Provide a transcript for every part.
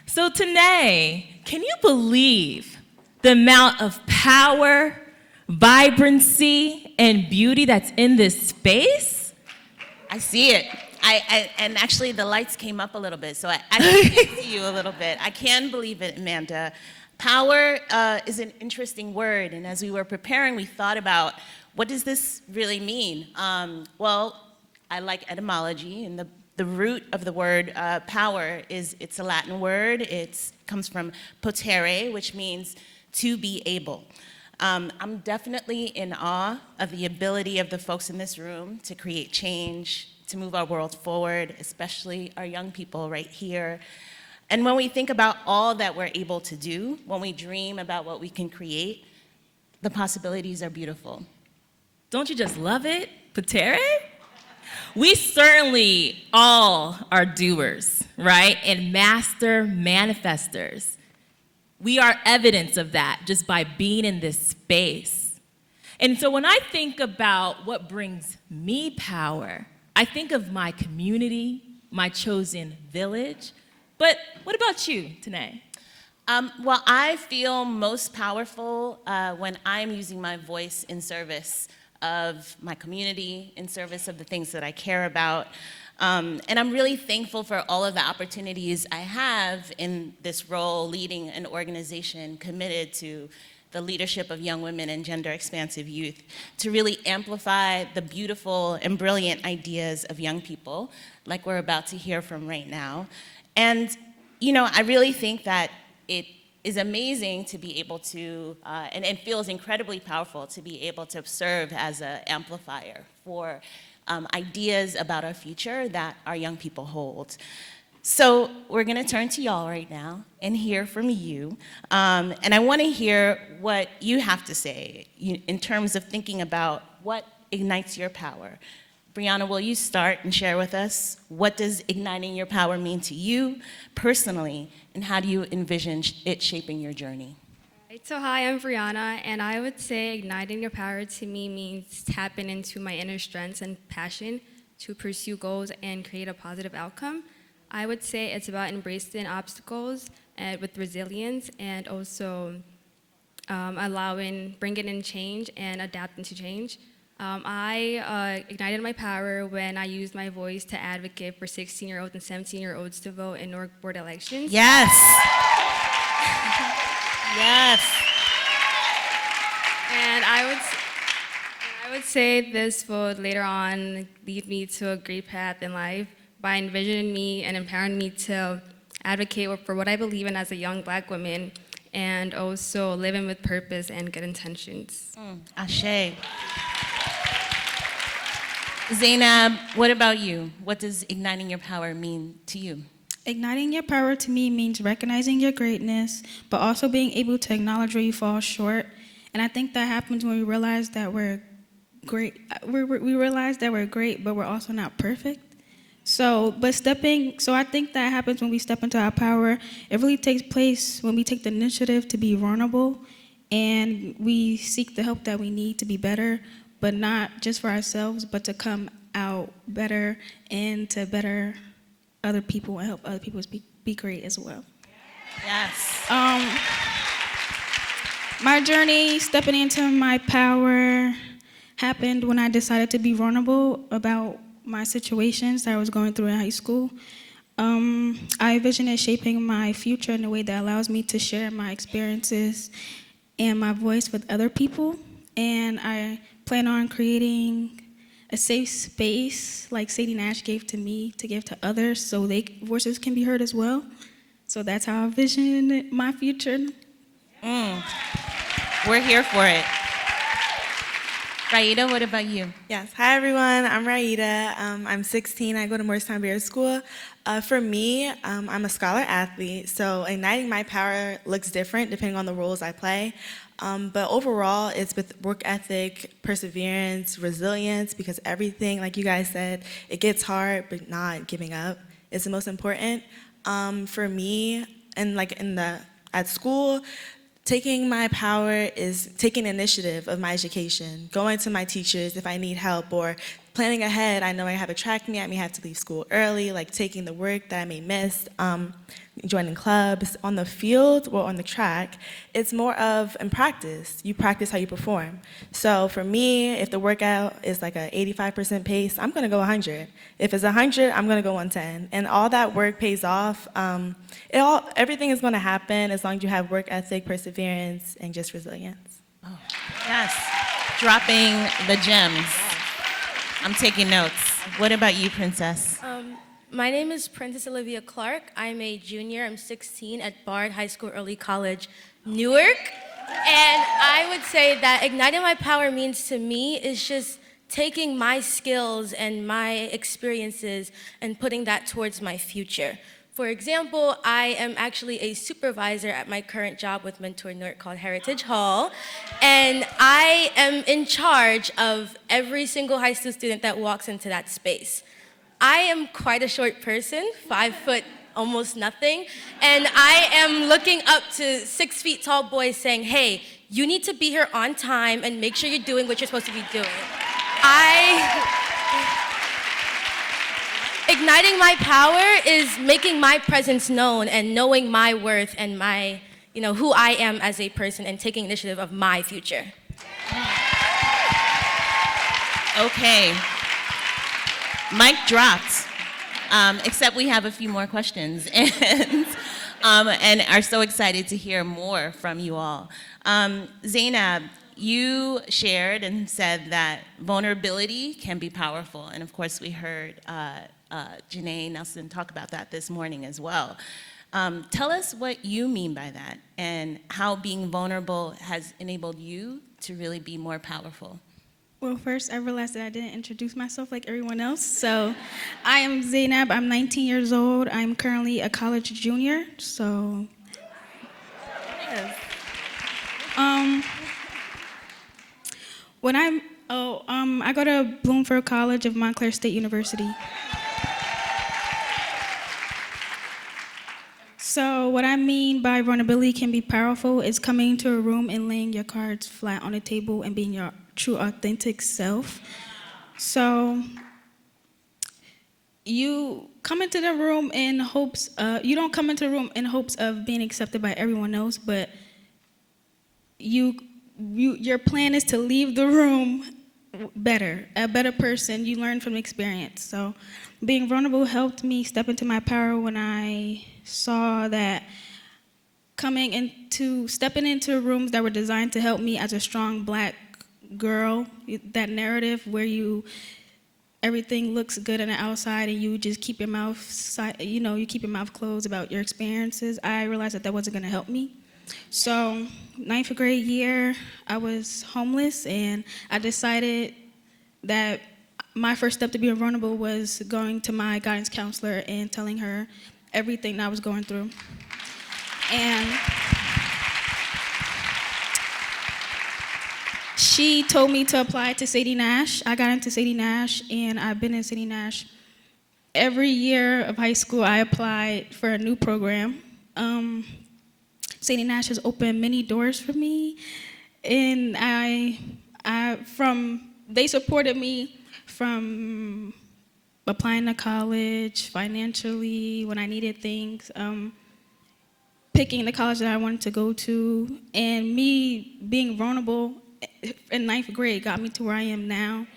So Tanae, can you believe the amount of power, vibrancy, and beauty that's in this space? I see it. And actually the lights came up a little bit, so I can see you a little bit. I can believe it, Amanda. Power is an interesting word, and as we were preparing, we thought about what does this really mean? Well, I like etymology, and the root of the word power it's a Latin word. It comes from potere, which means to be able. I'm definitely in awe of the ability of the folks in this room to create change, to move our world forward, especially our young people right here. And when we think about all that we're able to do, when we dream about what we can create, the possibilities are beautiful. Don't you just love it, Patere? We certainly all are doers, right? And master manifestors. We are evidence of that just by being in this space. And so when I think about what brings me power, I think of my community, my chosen village. But what about you, Tanae? Well, I feel most powerful when I'm using my voice in service of my community, in service of the things that I care about. And I'm really thankful for all of the opportunities I have in this role, leading an organization committed to the leadership of young women and gender-expansive youth, to really amplify the beautiful and brilliant ideas of young people, like we're about to hear from right now. And, I really think that it is amazing to be able to, and feels incredibly powerful to be able to serve as an amplifier for ideas about our future that our young people hold. So we're gonna turn to y'all right now and hear from you. And I wanna hear what you have to say in terms of thinking about what ignites your power. Brianna, will you start and share with us what does igniting your power mean to you personally, and how do you envision it shaping your journey? Right, so hi, I'm Brianna, and I would say igniting your power to me means tapping into my inner strengths and passion to pursue goals and create a positive outcome. I would say it's about embracing obstacles with resilience, and also bringing in change and adapting to change. I ignited my power when I used my voice to advocate for 16-year-olds and 17-year-olds to vote in Newark board elections. Yes. Yes. And I would say this would later on lead me to a great path in life by envisioning me and empowering me to advocate for what I believe in as a young Black woman, and also living with purpose and good intentions. Ashe. Zainab, what about you? What does igniting your power mean to you? Igniting your power to me means recognizing your greatness, but also being able to acknowledge where you fall short. And I think that happens when we realize that we're great. We realize that we're great, but we're also not perfect. So I think that happens when we step into our power. It really takes place when we take the initiative to be vulnerable, and we seek the help that we need to be better, but not just for ourselves, but to come out better and to better other people and help other people be great as well. Yes. My journey stepping into my power happened when I decided to be vulnerable about my situations that I was going through in high school. I envision it shaping my future in a way that allows me to share my experiences and my voice with other people. And I plan on creating a safe space like Sadie Nash gave to me to give to others so their voices can be heard as well. So that's how I envision my future. We're here for it. Raida, what about you? Yes. Hi, everyone. I'm Raida. I'm 16. I go to Morristown Beard School. For me, I'm a scholar athlete, so igniting my power looks different depending on the roles I play. But overall, it's with work ethic, perseverance, resilience, because everything, like you guys said, it gets hard, but not giving up is the most important. For me, and at school, taking my power is taking initiative of my education, going to my teachers if I need help, or planning ahead. I know I have a track meet, I may have to leave school early, like taking the work that I may miss. joining clubs, on the field or on the track. It's more of in practice. You practice how you perform. So for me, if the workout is like a 85% pace, I'm gonna go 100. If it's 100, I'm gonna go 110. And all that work pays off. Everything is gonna happen as long as you have work ethic, perseverance, and just resilience. Oh, yes. Dropping the gems. I'm taking notes. What about you, Princess? My name is Princess Olivia Clark. I'm a junior. I'm 16 at Bard High School Early College, Newark. And I would say that igniting my power means to me is just taking my skills and my experiences and putting that towards my future. For example, I am actually a supervisor at my current job with Mentor Newark called Heritage Hall, and I am in charge of every single high school student that walks into that space. I am quite a short person, 5 foot, almost nothing, and I am looking up to 6 feet tall boys saying, hey, you need to be here on time and make sure you're doing what you're supposed to be doing. Igniting my power is making my presence known and knowing my worth and my, who I am as a person and taking initiative of my future. Okay. Mic dropped. Except we have a few more questions and are so excited to hear more from you all. Zainab, you shared and said that vulnerability can be powerful. And of course, we heard Janae Nelson talk about that this morning as well. Tell us what you mean by that and how being vulnerable has enabled you to really be more powerful. Well, first, I realized that I didn't introduce myself like everyone else. So I am Zainab. I'm 19 years old. I'm currently a college junior. So, Yes. I go to Bloomfield College of Montclair State University. So what I mean by vulnerability can be powerful is coming into a room and laying your cards flat on the table and being your true authentic self. So you come into the room in hopes, you don't come into the room in hopes of being accepted by everyone else, but your plan is to leave the room a better person. You learn from experience. So being vulnerable helped me step into my power when I saw that stepping into rooms that were designed to help me as a strong Black girl, that narrative where everything looks good on the outside and you just keep your mouth closed about your experiences. I realized that wasn't going to help me. So 9th grade year, I was homeless, and I decided that my first step to being vulnerable was going to my guidance counselor and telling her everything that I was going through. And she told me to apply to Sadie Nash. I got into Sadie Nash, and I've been in Sadie Nash. Every year of high school, I applied for a new program. Sadie Nash has opened many doors for me, and they supported me from applying to college, financially, when I needed things, picking the college that I wanted to go to, and me being vulnerable in 9th grade got me to where I am now.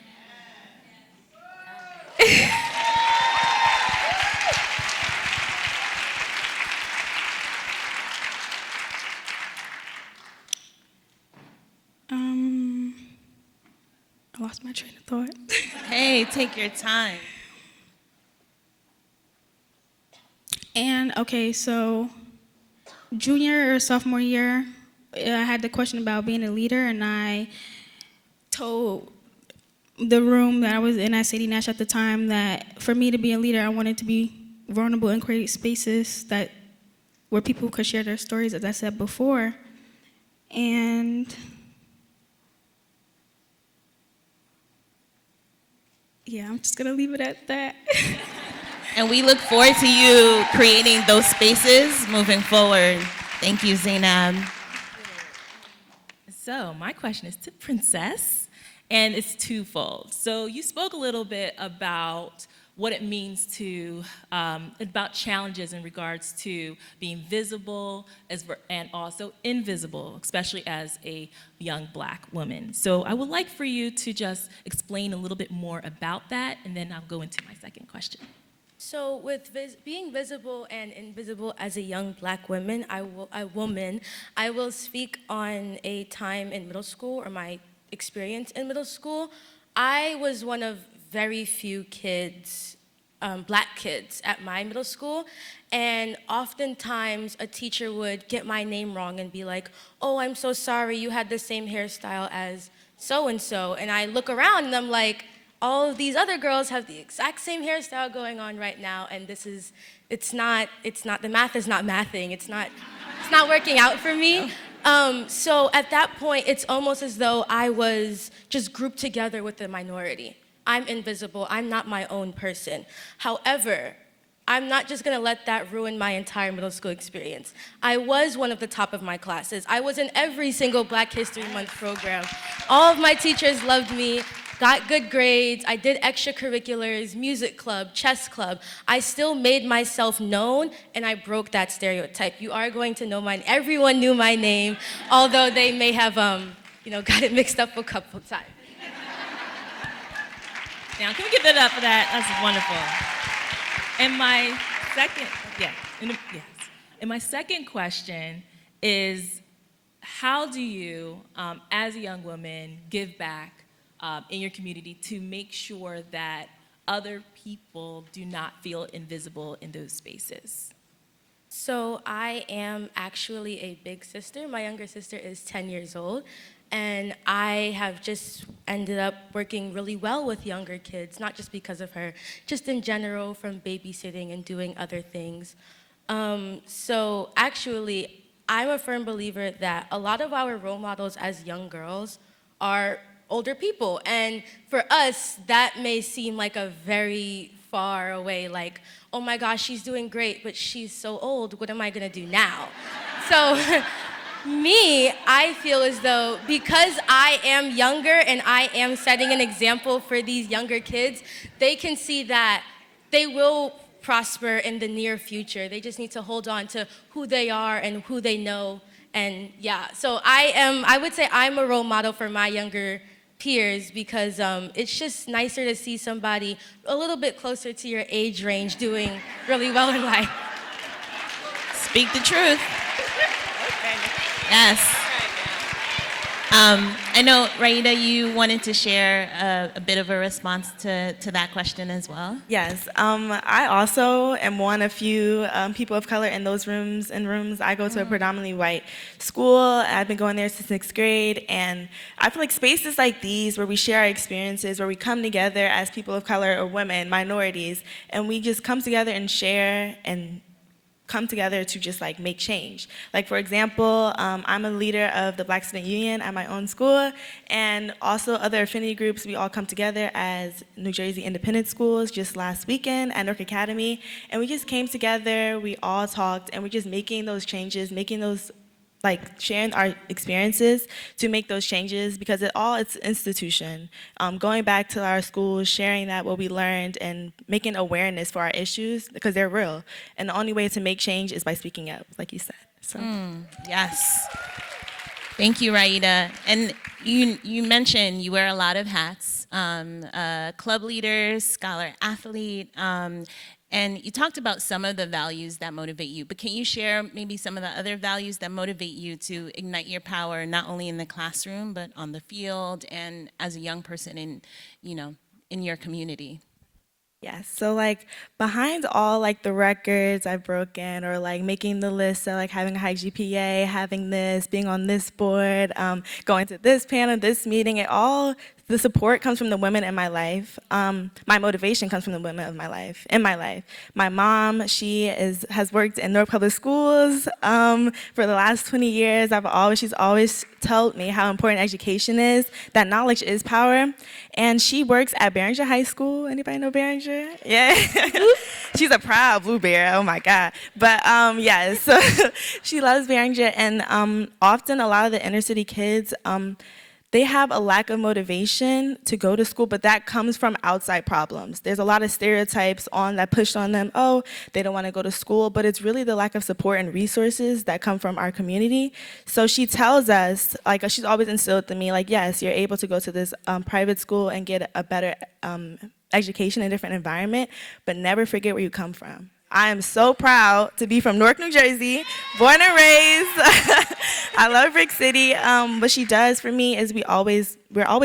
I lost my train of thought. Hey, take your time. And okay, so junior or sophomore year, I had the question about being a leader, and I told the room that I was in at Sadie Nash at the time that for me to be a leader, I wanted to be vulnerable and create spaces where people could share their stories, as I said before. And yeah, I'm just gonna leave it at that. And we look forward to you creating those spaces moving forward. Thank you, Zainab. So my question is to Princess, and it's twofold. So you spoke a little bit about what it means to, about challenges in regards to being visible and also invisible, especially as a young Black woman. So I would like for you to just explain a little bit more about that, and then I'll go into my second question. So with being visible and invisible as a young Black woman, I will speak on a time in middle school or my experience in middle school. I was one of very few kids, Black kids at my middle school, and oftentimes a teacher would get my name wrong and be like, "Oh, I'm so sorry, you had the same hairstyle as so-and-so," and I look around and I'm like, all of these other girls have the exact same hairstyle going on right now, and it's not, the math is not mathing, it's not working out for me. So at that point, it's almost as though I was just grouped together with the minority. I'm invisible, I'm not my own person. However, I'm not just gonna let that ruin my entire middle school experience. I was one of the top of my classes. I was in every single Black History Month program. All of my teachers loved me, got good grades, I did extracurriculars, music club, chess club. I still made myself known, and I broke that stereotype. You are going to know mine. Everyone knew my name, although they may have got it mixed up a couple times. Now, can we give it up for that? That's wonderful. And my second question is, how do you, as a young woman, give back in your community to make sure that other people do not feel invisible in those spaces? So I am actually a big sister. My younger sister is 10 years old, and I have just ended up working really well with younger kids, not just because of her, just in general from babysitting and doing other things. So actually, I'm a firm believer that a lot of our role models as young girls are older people, and for us, that may seem like a very far away, like, oh my gosh, she's doing great, but she's so old, what am I gonna do now? So, I feel as though because I am younger and I am setting an example for these younger kids, they can see that they will prosper in the near future. They just need to hold on to who they are and who they know. And yeah, so I would say I'm a role model for my younger peers because it's just nicer to see somebody a little bit closer to your age range doing really well in life. Speak the truth. Yes. I know, Raida, you wanted to share a bit of a response to that question as well. Yes, I also am one of few people of color in those rooms. I go to a predominantly white school. I've been going there since 6th grade, and I feel like spaces like these where we share our experiences, where we come together as people of color or women, minorities, and we just come together and share and come together to just like make change. Like for example, I'm a leader of the Black Student Union at my own school, and also other affinity groups. We all come together as New Jersey independent schools just last weekend at Newark Academy, and we just came together, we all talked, and we're just making those changes, sharing our experiences to make those changes, because it's institution. Going back to our schools, sharing that what we learned and making awareness for our issues, because they're real. And the only way to make change is by speaking up, like you said. So. Yes. Thank you, Raida. And you mentioned you wear a lot of hats, club leader, scholar athlete, and you talked about some of the values that motivate you, but can you share maybe some of the other values that motivate you to ignite your power, not only in the classroom, but on the field and as a young person in your community? Yes, so like behind all like the records I've broken, or like making the list, so like having a high GPA, having this, being on this board, going to this panel, this meeting, the support comes from the women in my life. My motivation comes from the women in my life. My mom, has worked in Newark Public Schools for the last 20 years. She's always told me how important education is, that knowledge is power. And she works at Barringer High School. Anybody know Barringer? Yeah. She's a proud Blue Bear, oh my God. But so she loves Barringer, and often a lot of the inner city kids, they have a lack of motivation to go to school, but that comes from outside problems. There's a lot of stereotypes that pushed on them, oh, they don't want to go to school, but it's really the lack of support and resources that come from our community. So she tells us, like, she's always instilled in me, like, yes, you're able to go to this private school and get a better education in a different environment, but never forget where you come from. I am so proud to be from Newark, New Jersey, born and raised. I love Brick City. What she does for me is we're always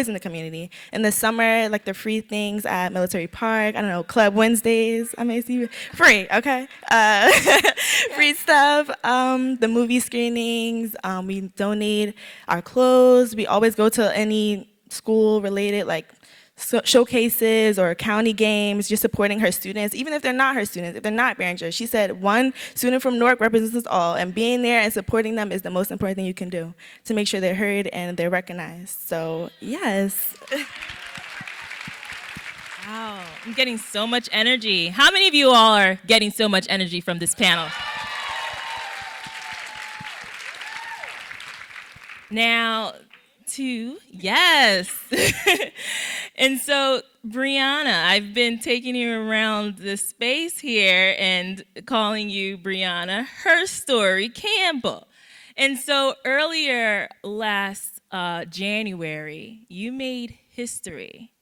in the community. In the summer, like the free things at Military Park, I don't know, Club Wednesdays, I may see free, okay? Free stuff, the movie screenings, we donate our clothes. We always go to any school-related, like, showcases or county games, just supporting her students, even if they're not her students, if they're not Behringer. She said one student from Newark represents us all, and being there and supporting them is the most important thing you can do to make sure they're heard and they're recognized. So, yes. Wow, I'm getting so much energy. How many of you all are getting so much energy from this panel? Now, yes. And so, Brianna, I've been taking you around the space here and calling you Brianna Her Story Campbell. And so earlier last January, you made history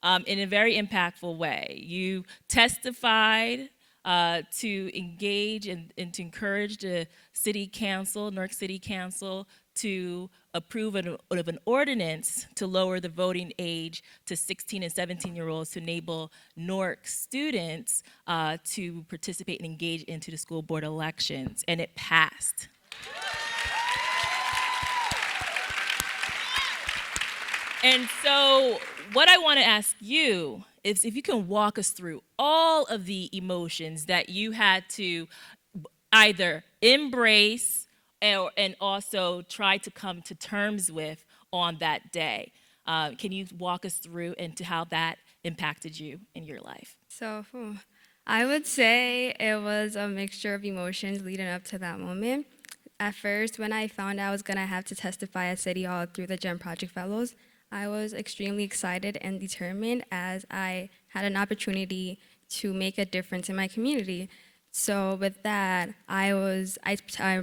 in a very impactful way. You testified to engage and to encourage the City Council, Newark City Council, to approve of an ordinance to lower the voting age to 16 and 17-year-olds to enable Newark students to participate and engage into the school board elections, and it passed. And so what I want to ask you is if you can walk us through all of the emotions that you had to either embrace and also try to come to terms with on that day. Can you walk us through into how that impacted you in your life? So I would say it was a mixture of emotions leading up to that moment. At first, when I found out I was going to have to testify at City Hall through the GEM Project Fellows, I was extremely excited and determined as I had an opportunity to make a difference in my community. So with that, I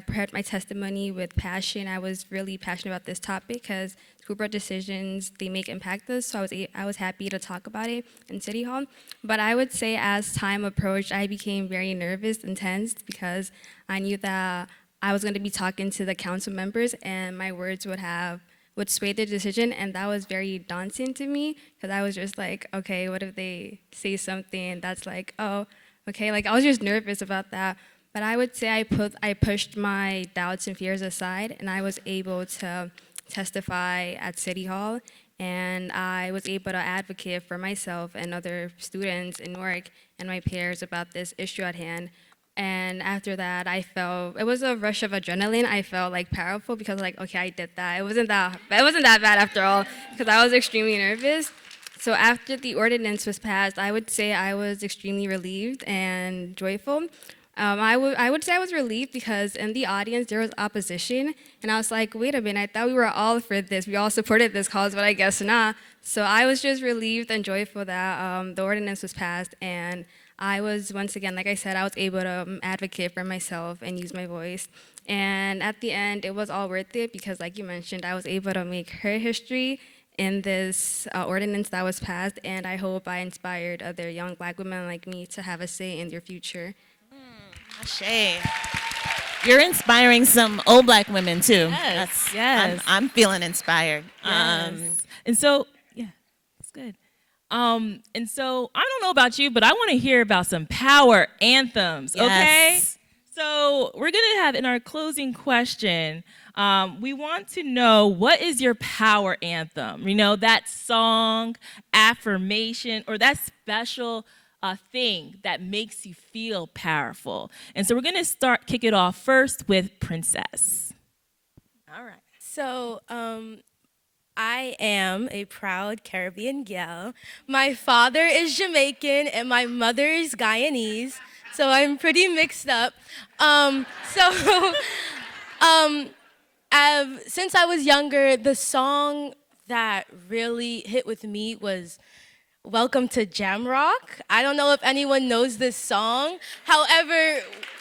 prepared my testimony with passion. I was really passionate about this topic because school board decisions, they make impact us, so I was happy to talk about it in City Hall. But I would say as time approached, I became very nervous and tense because I knew that I was going to be talking to the council members and my words would sway their decision, and that was very daunting to me because I was just like, okay, what if they say something that's like, oh, okay, like I was just nervous about that. But I would say I pushed my doubts and fears aside, and I was able to testify at City Hall, and I was able to advocate for myself and other students in Newark and my peers about this issue at hand. And after that, it was a rush of adrenaline. I felt like powerful because like, okay, I did that. It wasn't that bad after all because I was extremely nervous. So after the ordinance was passed, I would say I was extremely relieved and joyful. I would say I was relieved because in the audience there was opposition, and I was like, wait a minute, I thought we were all for this. We all supported this cause, but I guess not. So I was just relieved and joyful that the ordinance was passed, and I was, once again, like I said, I was able to advocate for myself and use my voice. And at the end, it was all worth it because, like you mentioned, I was able to make her history in this ordinance that was passed, and I hope I inspired other young Black women like me to have a say in their future. Ashe. You're inspiring some old Black women too. Yes. I'm feeling inspired. Yes. And so, yeah, it's good. And so I don't know about you, but I want to hear about some power anthems, okay? Yes. So we're going to have in our closing question, we want to know, what is your power anthem? You know, that song, affirmation, or that special thing that makes you feel powerful. And so we're going to kick it off first with Princess. All right. So, I am a proud Caribbean gal. My father is Jamaican and my mother is Guyanese, so I'm pretty mixed up. Since I was younger, the song that really hit with me was Welcome to Jamrock. I don't know if anyone knows this song. However,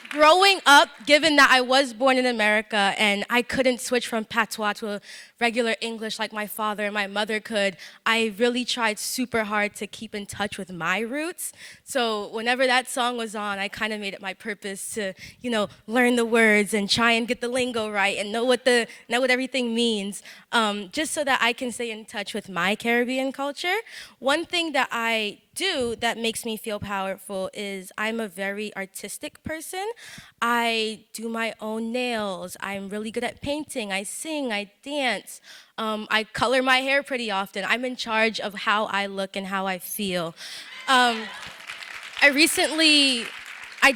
growing up, given that I was born in America and I couldn't switch from patois to regular English like my father and my mother could, I really tried super hard to keep in touch with my roots. So whenever that song was on, I kind of made it my purpose to, learn the words and try and get the lingo right and know what everything means, just so that I can stay in touch with my Caribbean culture. One thing that I do that makes me feel powerful is I'm a very artistic person. I do my own nails. I'm really good at painting. I sing, I dance. I color my hair pretty often. I'm in charge of how I look and how I feel. I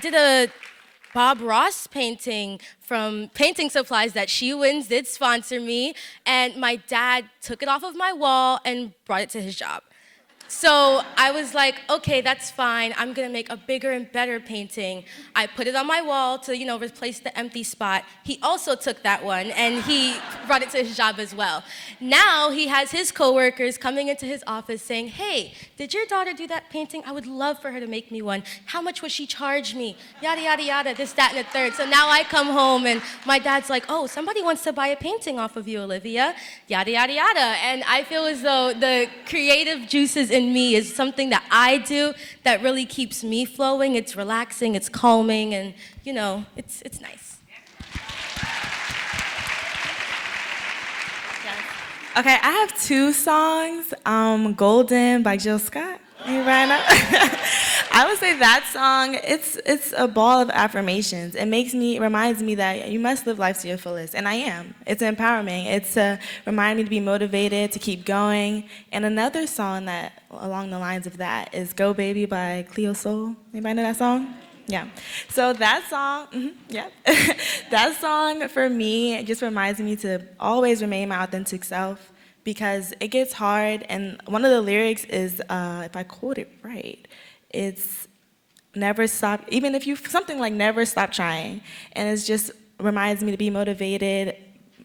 did a Bob Ross painting from Painting Supplies that She Wins did sponsor me, and my dad took it off of my wall and brought it to his job. So I was like, okay, that's fine. I'm gonna make a bigger and better painting. I put it on my wall to, replace the empty spot. He also took that one and he brought it to his job as well. Now he has his coworkers coming into his office saying, hey, did your daughter do that painting? I would love for her to make me one. How much would she charge me? Yada, yada, yada, this, that, and the third. So now I come home and my dad's like, oh, somebody wants to buy a painting off of you, Olivia. Yada, yada, yada. And I feel as though the creative juices in me is something that I do that really keeps me flowing. It's relaxing, it's calming, and it's nice. Okay, I have two songs. Golden by Jill Scott. Anybody know? I would say that song, it's a ball of affirmations. It reminds me that you must live life to your fullest, and I am. It's empowerment. It's remind me to be motivated, to keep going. And another song that, along the lines of that, is Go Baby by Cleo Sol. Anybody know that song? Yeah. So that song, yeah. That song for me just reminds me to always remain my authentic self, because it gets hard, and one of the lyrics is, if I quote it right, it's never stop, even if something like never stop trying. And it just reminds me to be motivated.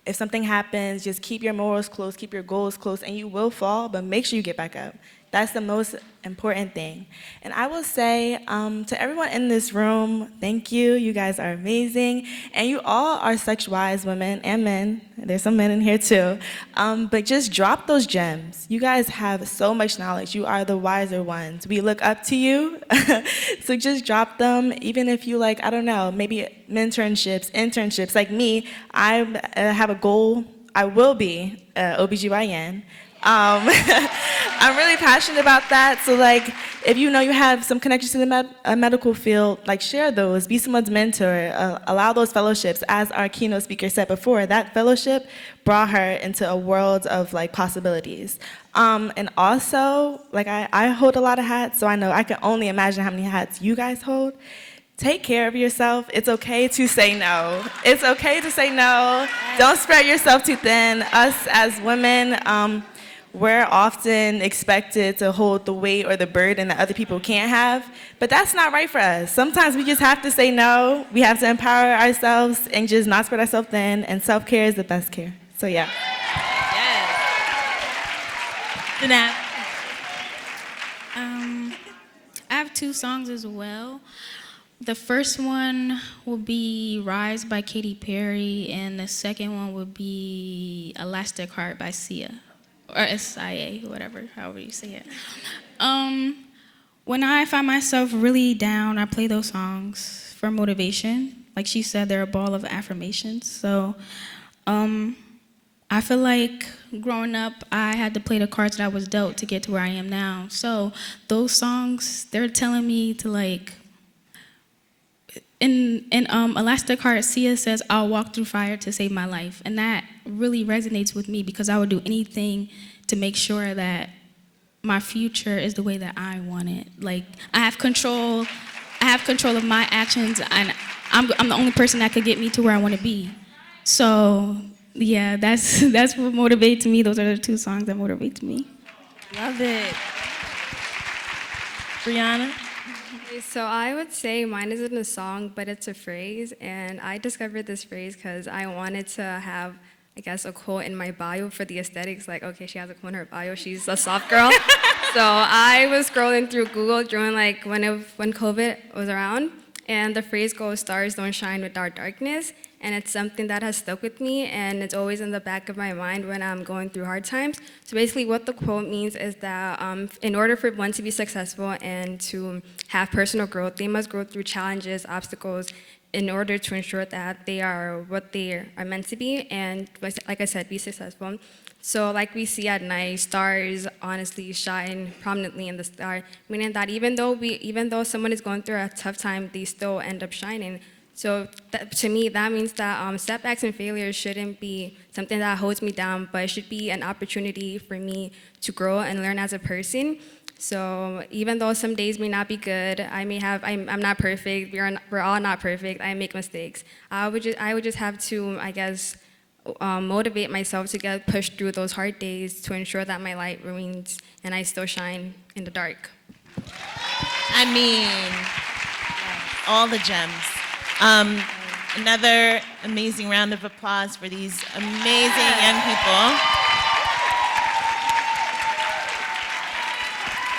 If something happens, just keep your morals close, keep your goals close, and you will fall, but make sure you get back up. That's the most important thing. And I will say to everyone in this room, thank you. You guys are amazing. And you all are such wise women and men. There's some men in here too. But just drop those gems. You guys have so much knowledge. You are the wiser ones. We look up to you. So just drop them. Even if you maybe internships. Like me, I have a goal. I will be OBGYN. I'm really passionate about that. So if you have some connections to the medical field, share those, be someone's mentor, allow those fellowships. As our keynote speaker said before, that fellowship brought her into a world of possibilities. And also, I hold a lot of hats, so I know I can only imagine how many hats you guys hold. Take care of yourself. It's okay to say no. It's okay to say no. Don't spread yourself too thin. Us as women, we're often expected to hold the weight or the burden that other people can't have, but that's not right for us. Sometimes we just have to say no. We have to empower ourselves and just not spread ourselves thin, and self-care is the best care. So yeah. Yes. Danette. I have two songs as well. The first one will be Rise by Katy Perry, and the second one will be Elastic Heart by Sia. Or SIA, whatever, however you say it. When I find myself really down, I play those songs for motivation. Like she said, they're a ball of affirmations. So I feel like growing up, I had to play the cards that I was dealt to get to where I am now. So those songs, they're telling me to in Elastic Heart, Sia says, I'll walk through fire to save my life. And that really resonates with me, because I would do anything to make sure that my future is the way that I want it. I have control of my actions, and I'm the only person that could get me to where I want to be. So yeah, that's what motivates me. Those are the two songs that motivate me. Love it. Brianna? So I would say mine isn't a song, but it's a phrase, and I discovered this phrase because I wanted to have I guess, a quote in my bio for the aesthetics. Like, okay, she has a quote in her bio. She's a soft girl. So I was scrolling through Google during like when COVID was around, and the phrase goes, "Stars don't shine without darkness." And it's something that has stuck with me, and it's always in the back of my mind when I'm going through hard times. So basically what the quote means is that in order for one to be successful and to have personal growth, they must go through challenges, obstacles, in order to ensure that they are what they are meant to be, and like I said, be successful. So like we see at night, stars honestly shine prominently in the sky, meaning that even though someone is going through a tough time, they still end up shining. So to me, that means that setbacks and failures shouldn't be something that holds me down, but it should be an opportunity for me to grow and learn as a person. So even though some days may not be good, I'm not perfect. We're all not perfect. I make mistakes. I would just have to, I guess, motivate myself to get pushed through those hard days to ensure that my light remains and I still shine in the dark. I mean, all the gems. Another amazing round of applause for these amazing young people.